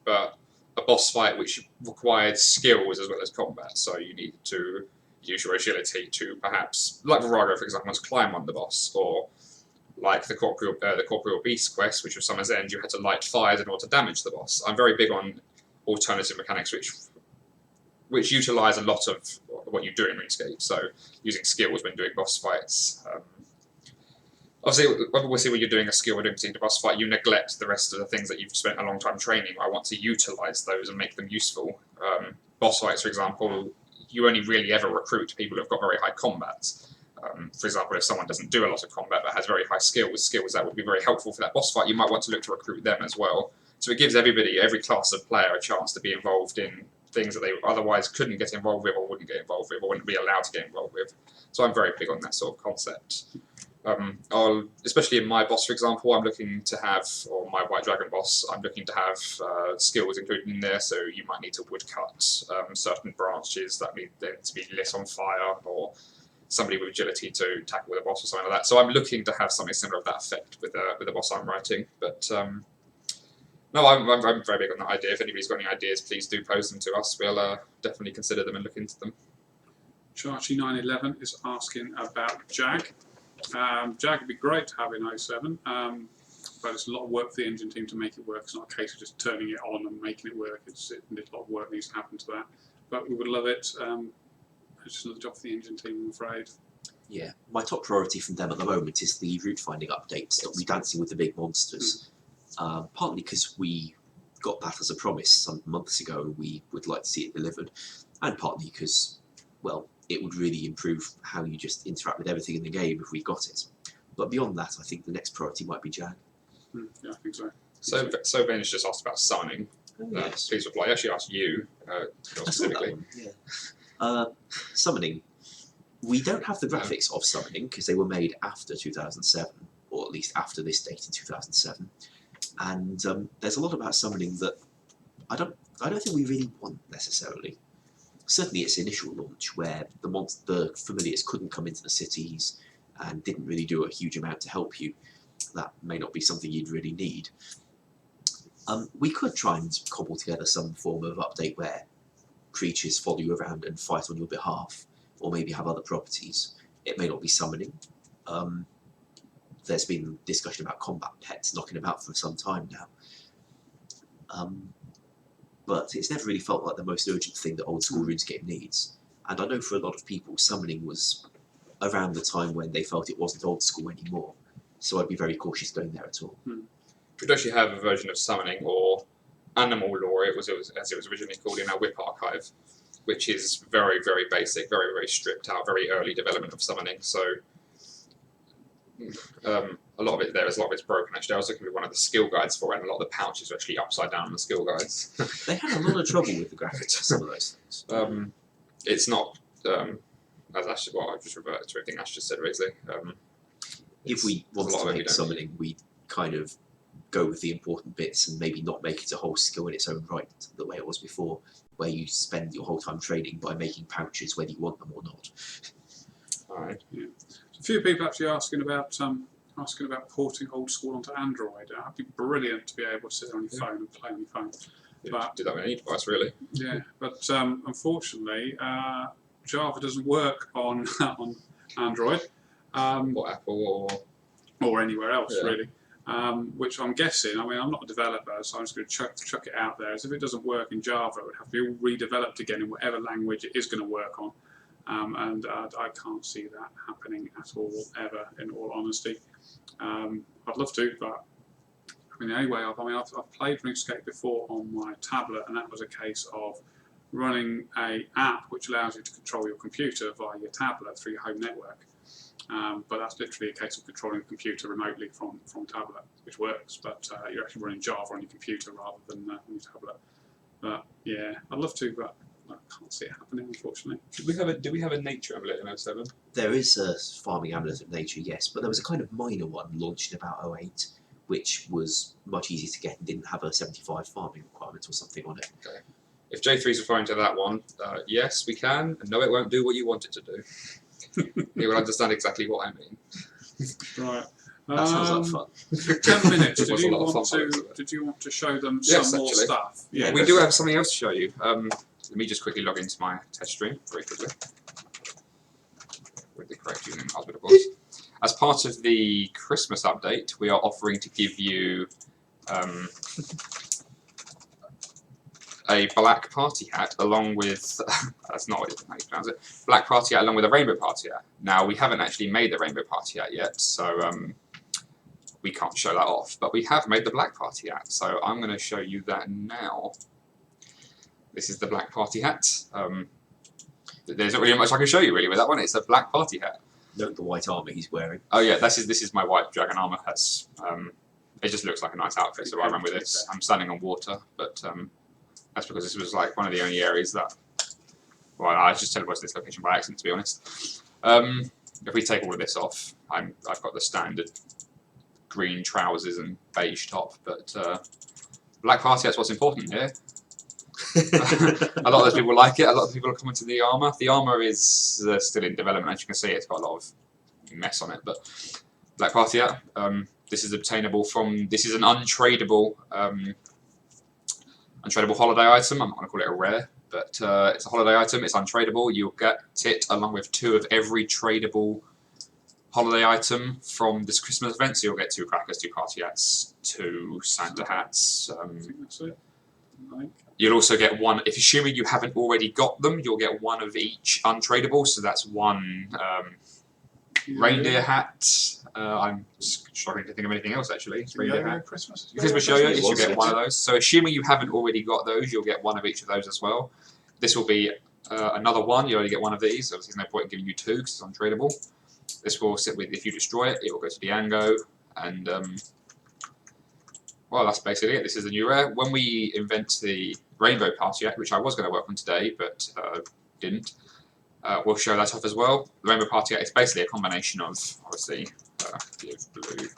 But a boss fight which required skills as well as combat. So you need to use your agility to perhaps, like Virago for example, to climb on the boss, or like the corporeal beast quest, which was Summer's End, you had to light fires in order to damage the boss. I'm very big on alternative mechanics which utilise a lot of what you do in RuneScape. So using skills when doing boss fights. Obviously, when you're doing a skill or doing a particular boss fight, you neglect the rest of the things that you've spent a long time training. I want to utilise those and make them useful. Boss fights, for example, you only really ever recruit people who've got very high combat. For example, if someone doesn't do a lot of combat but has very high skills that would be very helpful for that boss fight, you might want to look to recruit them as well. So it gives every class of player a chance to be involved in things that they otherwise couldn't get involved with or wouldn't get involved with or wouldn't be allowed to get involved with. So I'm very big on that sort of concept. Especially in my boss, for example, I'm looking to have, or my White Dragon boss, I'm looking to have skills included in there, so you might need to woodcut certain branches that need them to be lit on fire, or somebody with agility to tackle with a boss or something like that. So I'm looking to have something similar of that effect with the boss I'm writing. But no, I'm very big on that idea. If anybody's got any ideas, please do post them to us. We'll definitely consider them and look into them. Charchi911 is asking about Jag. Jag would be great to have in 07, but it's a lot of work for the engine team to make it work. It's not a case of just turning it on and making it work. It's a lot of work needs to happen to that. But we would love it. It's just another job for the engine team, I'm afraid. Yeah, my top priority from them at the moment is the route finding update. Stop me dancing with the big monsters. Partly because we got that as a promise some months ago and we would like to see it delivered, and partly because, well, it would really improve how you just interact with everything in the game if we got it. But beyond that, I think the next priority might be Jag. Yeah, I think so. So Ben's just asked about summoning. Yes. Please reply. I actually asked you specifically. Yeah. Summoning. We don't have the graphics of summoning because they were made after 2007, or at least after this date in 2007. And there's a lot about summoning that I don't think we really want necessarily. Certainly its initial launch, where the familiars couldn't come into the cities and didn't really do a huge amount to help you, that may not be something you'd really need. We could try and cobble together some form of update where creatures follow you around and fight on your behalf, or maybe have other properties. It may not be summoning. There's been discussion about combat pets knocking about for some time now. But it's never really felt like the most urgent thing that Old School RuneScape needs. And I know for a lot of people, summoning was around the time when they felt it wasn't old school anymore. So I'd be very cautious going there at all. We could actually have a version of summoning, or animal lore, as it was originally called in our WIP archive, which is very, very basic, very, very stripped out, very early development of summoning. So a lot of it there is a lot of it's broken. Actually, I was looking at one of the skill guides for it, and a lot of the pouches are actually upside down on the skill guides. They had a lot of trouble with the graphics for some of those things. It's not as Ash. Well, I've just reverted to everything Ash just said. Basically, if we wanted to make summoning, we'd kind of go with the important bits and maybe not make it a whole skill in its own right, the way it was before, where you spend your whole time training by making pouches whether you want them or not. Alright. Yeah. A few people actually asking about porting Old School onto Android. That'd be brilliant to be able to sit on your phone and play on your phone. But do that with any device, really. Yeah, but unfortunately, Java doesn't work on on Android, Or Apple, or anywhere else Yeah. really. Which I'm guessing. I mean, I'm not a developer, so I'm just going to chuck it out there. As if it doesn't work in Java, it would have to be all redeveloped again in whatever language it is going to work on. And I can't see that happening at all, ever, in all honesty. I'd love to, but I mean, the only way I've played RuneScape before on my tablet, and that was a case of running an app which allows you to control your computer via your tablet through your home network. But that's literally a case of controlling the computer remotely from tablet, which works, but you're actually running Java on your computer rather than on your tablet. But yeah, I'd love to, but I can't see it happening, unfortunately. Do we have a nature amulet in 07? There is a farming amulet of nature, yes, but there was a kind of minor one launched in about 08, which was much easier to get and didn't have a 75 farming requirement or something on it. Okay. If J3 is referring to that one, yes, we can, and no, it won't do what you want it to do. You will understand exactly what I mean. Right. That sounds like fun. 10 minutes. It was a lot of fun, Did you want to show them Yes, some more actually. stuff? Yeah, We do have something else to show you. Let me just quickly log into my test stream very quickly. With the correct username and password, of course. As part of the Christmas update, we are offering to give you a black party hat along with, that's not how you pronounce it, black party hat along with a rainbow party hat. Now, we haven't actually made the rainbow party hat yet, so we can't show that off, but we have made the black party hat, so I'm going to show you that now. This is the black party hat. There's not really much I can show you really with that one. It's a black party hat. Note the white armour he's wearing. Oh yeah, this is my white dragon armour. That's it just looks like a nice outfit, so I ran with it. I'm standing on water, but that's because this was like one of the only areas that. Well, I just teleported this location by accident, to be honest. If we take all of this off, I've got the standard green trousers and beige top, but black party, that's what's important here. A lot of those people like it. A lot of people are coming to the armour. The armour is still in development, as you can see. It's got a lot of mess on it, but black party, this is obtainable from. This is an untradeable holiday item. I'm not going to call it a rare, but it's a holiday item. It's untradeable. You'll get it along with 2 of every tradable holiday item from this Christmas event. So you'll get 2 crackers, 2 party hats, 2 Santa hats. I think that's it. You'll also get 1, if assuming you haven't already got them, you'll get 1 of each untradeable. So that's 1 reindeer hat. I'm struggling to think of anything else actually. Reindeer hat. Christmas yo-yo, yes, you get 1 of those. So assuming you haven't already got those, you'll get 1 of each of those as well. This will be another 1. You only get 1 of these. Obviously, there's no point in giving you 2 because it's untradeable. This will sit with, if you destroy it, it will go to the Ango, and well, that's basically it. This is the new rare. When we invent the Rainbow Party Act, which I was going to work on today, but didn't, we'll show that off as well. The Rainbow Party Act is basically a combination of, obviously, give blue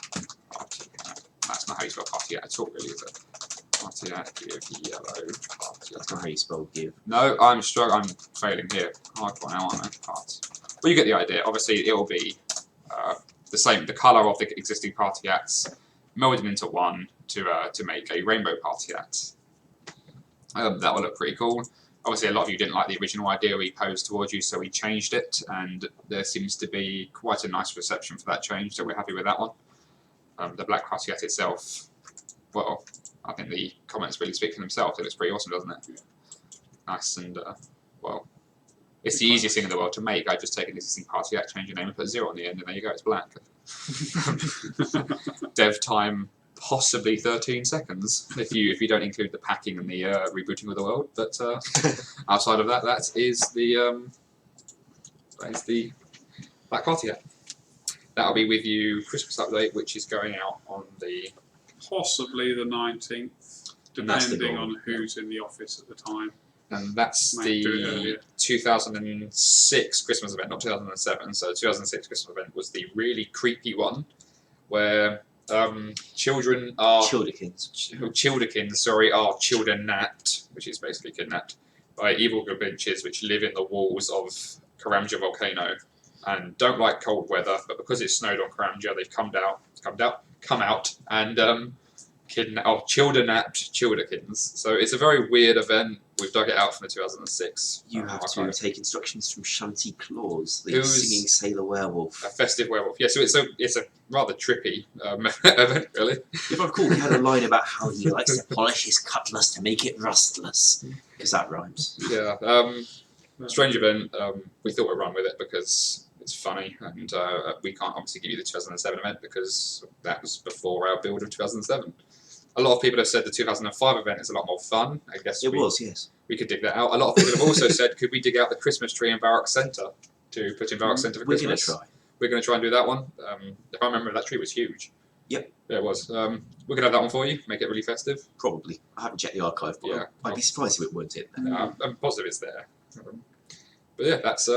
party hat. That's not how you spell party hat at all, really, is it? Party hat, give yellow party. That's not how you spell give. No, I'm failing here. Hardcore now, aren't I? Party. Well, you get the idea. Obviously, it will be the same, the colour of the existing party hats melded into one to make a rainbow party hat. That will look pretty cool. Obviously, a lot of you didn't like the original idea we posed towards you, so we changed it, and there seems to be quite a nice reception for that change, so we're happy with that one. The black party hat itself, well, I think the comments really speak for themselves. It looks pretty awesome, doesn't it? Yeah. Nice and, well, it's the easiest thing in the world to make. I just take an existing party hat, change your name, and put 0 on the end, and there you go, it's black. Dev time, possibly 13 seconds, if you don't include the packing and the rebooting of the world. But outside of that, that is the black party hat. That'll be with you Christmas update, which is going out on the possibly the 19th, depending on who's in the office at the time. And that's the 2006 Christmas event, not 2007. So the 2006 Christmas event was the really creepy one, where children are childekins, sorry, are childrennapped, which is basically kidnapped by evil goblins which live in the walls of Karamja volcano and don't like cold weather, but because it snowed on Karamja, they've come out and childrennapped childekins. So it's a very weird event. We've dug it out from the 2006. You have to take instructions from Shanty Claus, the singing sailor werewolf. A festive werewolf. Yeah, so it's a rather trippy event, really. If I recall, he had a line about how he likes to polish his cutlass to make it rustless, because that rhymes. Yeah. Strange event. We thought we'd run with it because it's funny, and we can't obviously give you the 2007 event because that was before our build of 2007. A lot of people have said the 2005 event is a lot more fun. I guess it was, yes. We could dig that out. A lot of people have also said, could we dig out the Christmas tree in Barrack Centre to put in Barrack Centre for Christmas? We're going to try and do that one. If I remember, that tree was huge. Yep. Yeah, it was. We're going to have that one for you, make it really festive. Probably. I haven't checked the archive, but yeah, I'd be surprised if it weren't in there. I'm positive it's there. But yeah, that's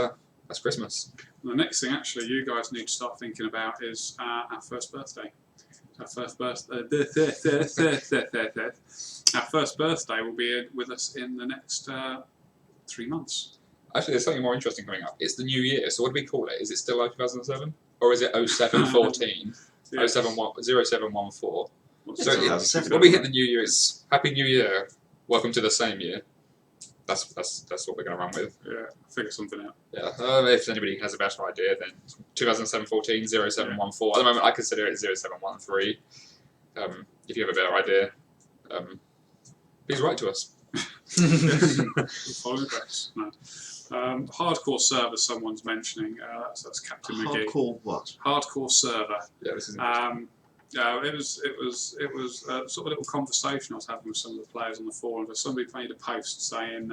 Christmas. The next thing, actually, you guys need to start thinking about is our first birthday. Our first birthday will be with us in the next 3 months. Actually, there's something more interesting coming up. It's the new year, so what do we call it? Is it still 2007? Or is it 0714? 0714. So when we hit the new year, it's Happy New Year, welcome to the same year. That's what we're going to run with. Yeah, figure something out. Yeah, if anybody has a better idea, then 2007-14, 0714. At the moment, I consider it 0713. If you have a better idea, please write to us. Follow the press. No. Hardcore server, someone's mentioning. That's Captain McGee. Hardcore what? Hardcore server. Yeah, this is it was sort of a little conversation I was having with some of the players on the forum. Somebody made a post saying,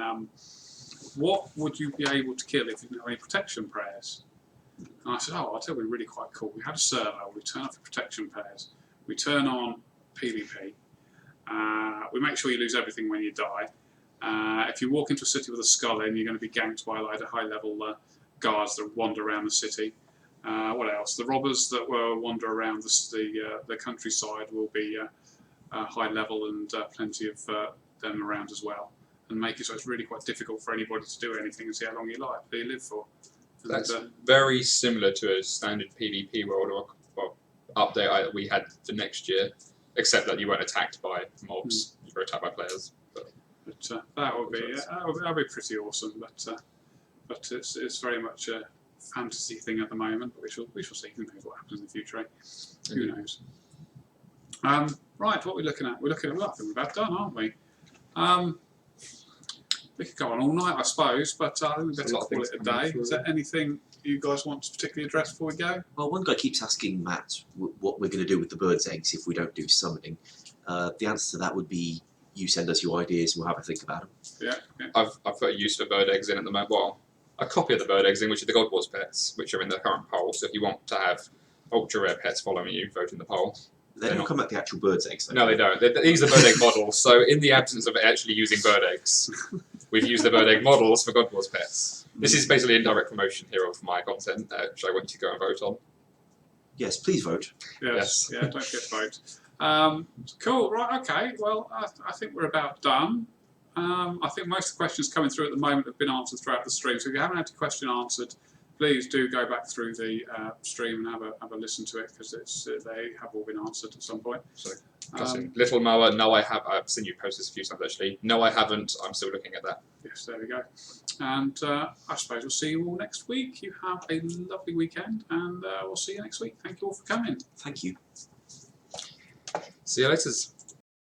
"What would you be able to kill if you didn't have any protection prayers?" And I said, oh, I'll tell you, we're really quite cool. We had a server, we turn off the protection pairs, we turn on PvP, we make sure you lose everything when you die. If you walk into a city with a skull in, you're going to be ganked by like high-level guards that wander around the city. What else? The robbers that will wander around the countryside will be high level and plenty of them around as well, and make it so it's really quite difficult for anybody to do anything and see how long you live for. And, That's very similar to a standard PvP world or update we had for next year, except that you weren't attacked by mobs; you were attacked by players. But that would be that'd be pretty awesome. But it's very much a fantasy thing at the moment. But we shall see. Who knows what happens in the future? Who knows? Right, what are we looking at? We're looking at, well, I think we're about done, aren't we? We could go on all night, I suppose, but I think we better call it a day. Is there anything you guys want to particularly address before we go? Well, one guy keeps asking Matt what we're going to do with the bird's eggs if we don't do summoning. The answer to that would be you send us your ideas and we'll have a think about them. Yeah. I've put a use for bird eggs in at the moment. Well, a copy of the bird eggs in, which are the God Wars pets, which are in the current poll. So if you want to have ultra rare pets following you, vote in the poll. They don't come at the actual bird's eggs, though. No, they don't. These are bird egg models. So in the absence of actually using bird eggs, we've used the bird egg models for God Wars pets. This is basically indirect promotion here of my content, which I want you to go and vote on. Yes, please vote. Yes. Yeah, don't forget to vote. Cool, right, okay. Well, I think we're about done. I think most of the questions coming through at the moment have been answered throughout the stream. So if you haven't had your question answered, please do go back through the stream and have a listen to it, because they have all been answered at some point. So, Little Mower, no, I have. I've seen you post this a few times actually. No, I haven't. I'm still looking at that. Yes, there we go. And I suppose we'll see you all next week. You have a lovely weekend, and we'll see you next week. Thank you all for coming. Thank you. See you later.